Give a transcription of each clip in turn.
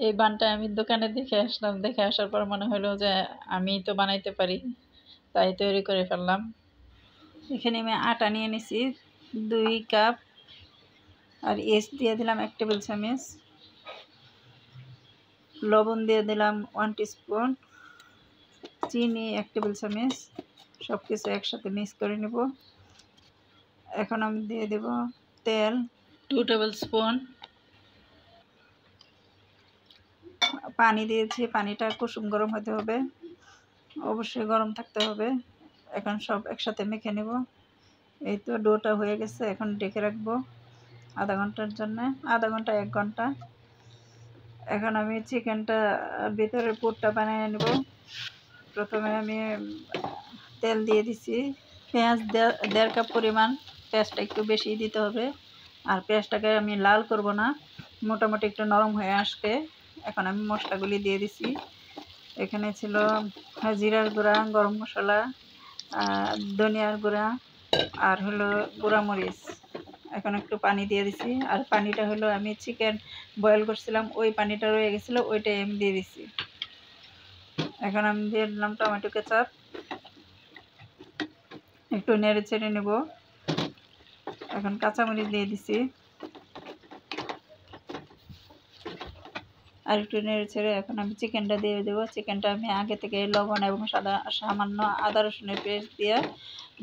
এই বানটা আমি দোকানে দেখে আসলাম, দেখে আসার পর মনে হলো যে আমি তো বানাইতে পারি, তাই তৈরি করে ফেললাম। এখানে আমি আটা নিয়ে নিছি 2 কাপ, আর ইস্ট দিয়ে দিলাম 1 টেবিল চামচ, লবণ দিয়ে দিলাম 1 টিস্পুন, চিনি 1 টেবিল চামচ। সব কিছু একসাথে মিক্স করে নেব। এখন আমি দিয়ে দেব তেল 2 টেবিল স্পুন, পানি দিয়েছি, পানিটা কুসুম গরম হতে হবে, অবশ্যই গরম থাকতে হবে। এখন সব একসাথে মেখে নেব। এই তো ডোটা হয়ে গেছে, এখন ঢেকে রাখবো আধা ঘন্টার জন্য, আধা ঘন্টা 1 ঘন্টা। এখন আমি চিকেনটা ভিতরে পুরটা বানিয়ে নেব। প্রথমে আমি তেল দিয়ে দিছি, পেঁয়াজ 1.5 কাপ পরিমাণ, পেঁয়াজটা একটু বেশি দিতে হবে। আর পেঁয়াজটাকে আমি লাল করব না, মোটামুটি একটু নরম হয়ে আসবে। এখন আমি মশলাগুলি দিয়ে দিছি। এখানে ছিল জিরার গুঁড়া, গরম মশলা, ধনিয়ার গুঁড়া, আর হলো গুঁড়া মরিচ। এখন একটু পানি দিয়ে দিছি, আর পানিটা হলো আমি চিকেন বয়েল করছিলাম, ওই পানিটা রয়ে গেছিলো, ওইটাই আমি দিয়ে দিছি। এখন আমি দিয়ে দিলাম টমেটো কেচাপ, একটু নেড়ে চেড়ে নেব। এখন কাঁচামরিচ দিয়ে দিছি, আর একটু নেড়ে ছেড়ে এখন আমি চিকেনটা দিয়ে দেবো। চিকেনটা আমি আগে থেকে লবণ এবং সামান্য আদা রসুনের পেস্ট দিয়ে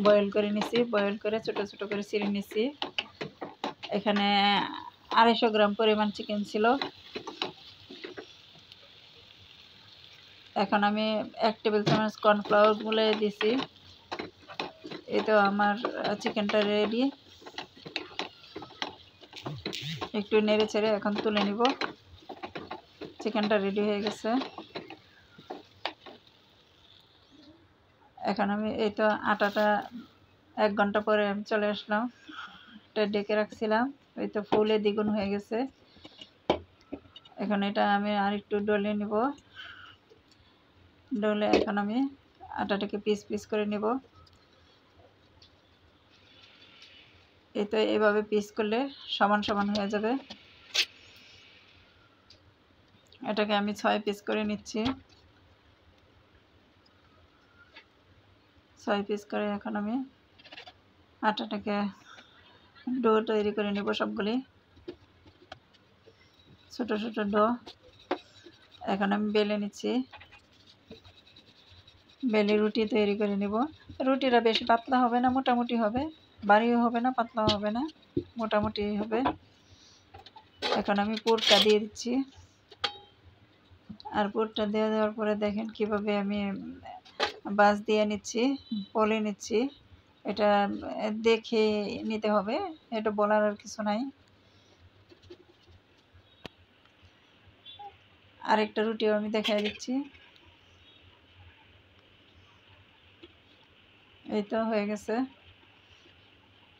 বয়েল করে নিছি, বয়েল করে ছোটো ছোটো করে ছিঁড়ে নিছি। এখানে 250 গ্রাম পরিমাণ চিকেন ছিল। এখন আমি 1 টেবিল চামচ কর্নফ্লাওয়ার গুলে দিছি। এই তো আমার চিকেনটা রেডি। একটু নেড়ে ছেড়ে এখন তুলে নিব। চিকেনটা রেডি হয়ে গেছে। এখন আমি এই তো আটাটা 1 ঘন্টা পরে আমি চলে আসলাম, এটা ডেকে রাখছিলাম, এই তো ফুলে দ্বিগুণ হয়ে গেছে। এখন এটা আমি আর একটু ডলে নিব। ডলে এখন আমি আটাটাকে পিস পিস করে নিব। এই তো এভাবে পিস করলে সমান সমান হয়ে যাবে। এটাকে আমি 6 পিস করে নিচ্ছি। 6 পিস করে এখন আমি আটাটাকে ডো তৈরি করে নেব সবগুলি, ছোট ছোট ডো। এখন আমি বেলে নিচ্ছি, বেলে রুটি তৈরি করে নেব। রুটিটা বেশি পাতলা হবে না, মোটামুটি হবে, ভারীও হবে না, পাতলাও হবে না, মোটামুটি হবে। এখন আমি পুরটা দিয়ে দিচ্ছি, আর পুরটা দিয়ে দেওয়ার পরে দেখেন কিভাবে আমি বাস দিয়ে নিচ্ছি, বলে নিচ্ছি। এটা দেখে নিতে হবে, এটা বলার আর কিছু নাই। আরেকটা রুটিও আমি দেখাই দিচ্ছি। এই তো হয়ে গেছে।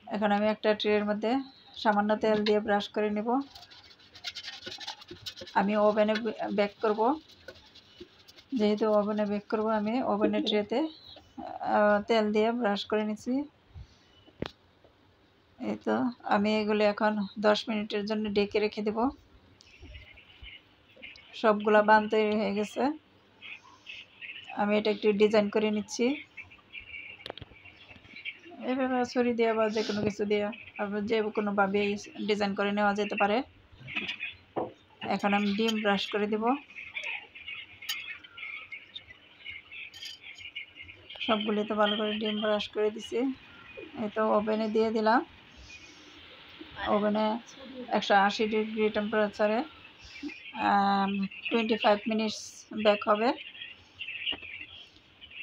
এখন আমি একটা ট্রের মধ্যে সামান্য তেল দিয়ে ব্রাশ করে নেব। আমি ওভেনে বেক করব, যেহেতু ওভেনে বেক করব, আমি ওভেনের ট্রেতে তেল দিয়ে ব্রাশ করে নিচ্ছি। এই তো আমি এগুলো এখন 10 মিনিটের জন্য ডেকে রেখে দেব। সবগুলা বান তৈরি হয়ে গেছে। আমি এটা একটু ডিজাইন করে নিচ্ছি, এভাবে ছুরি দিয়ে বা যে কোনো কিছু দিয়ে যে কোনোভাবে ডিজাইন করে নেওয়া যেতে পারে। এখন আমি ডিম ব্রাশ করে দেব। সবগুলি তো ভালো করে ডিম ব্রাশ করে দিছি। এই তো ওভেনে দিয়ে দিলাম। ওভেনে 180 ডিগ্রি টেম্পারেচারে 25 মিনিটস বেক হবে।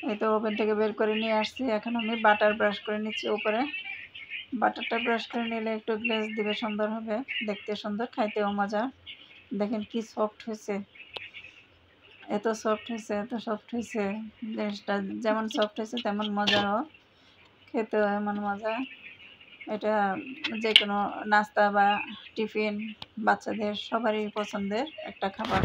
এই তো ওভেন থেকে বের করে নিয়ে আসছি। এখন আমি বাটার ব্রাশ করে নিচ্ছি উপরে। বাটারটা ব্রাশ করে নিলে একটু গ্লেজ দিবে, সুন্দর হবে, দেখতে সুন্দর, খাইতেও মজা। দেখেন কি সফট হয়েছে, এত সফট হয়েছে, এত সফট হয়েছে। জিনিসটা যেমন সফট হয়েছে তেমন মজারও, খেতেও এমন মজা। এটা যে কোনো নাস্তা বা টিফিন, বাচ্চাদের সবারই পছন্দের একটা খাবার।